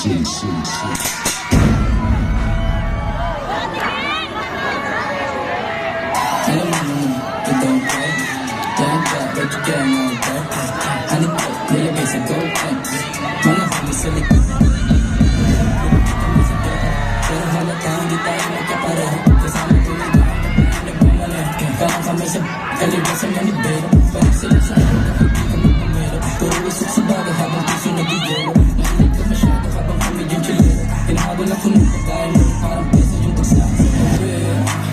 Alam mo naman, totoong kahit Don't drop, but you can't know that Hanip ko, nilagay sa gold pen Mga huli sa likod Pero halata, hindi tayo magkapareho Kasama ko yung nagmamaneho Parang kami sa kalibre sa manibero Parang sila sa akin, hindi ka magpamero Puro usok sa bagay habang puso nagigero Nakinig ka masyado habang kami yung chilero Pinahabol ako ng pagkain mo Parang peso yung pagsama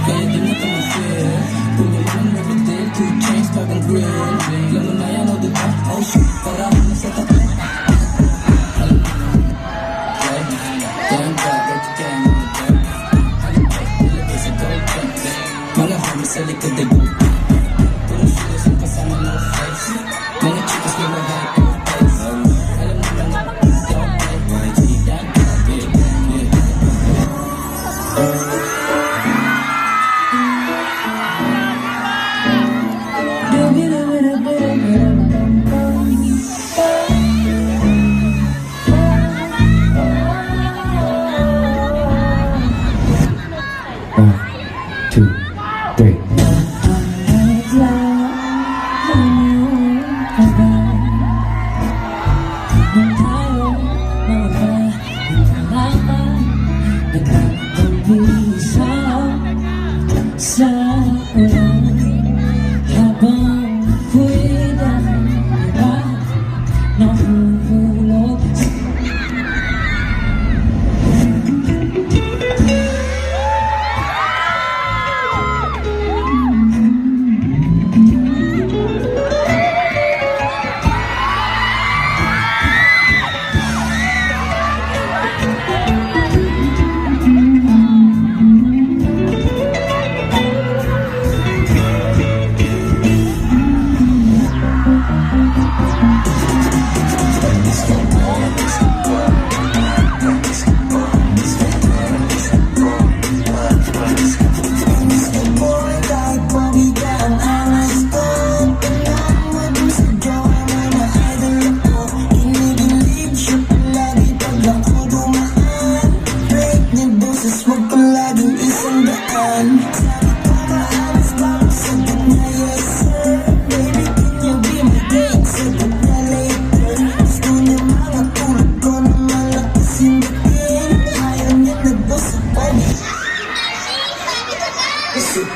Kaya di mo ito ma-fear Pumilang everyday, 2 chains, parang grill Alam mo na yan, o diba? Oh shit, parang ako nasa tabi Alam mo na Don't drop, but you can't know the dirt Halim ko, nilagay sa gold pen Mga homies sa likod ay boot Puro shoes yung kasama no face Mga chicas na mahal ko face Alam mo lang, don't play Don't drop, sa ulan habang puwida iba nahuhulog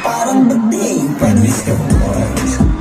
parang bagay Pwede ka boy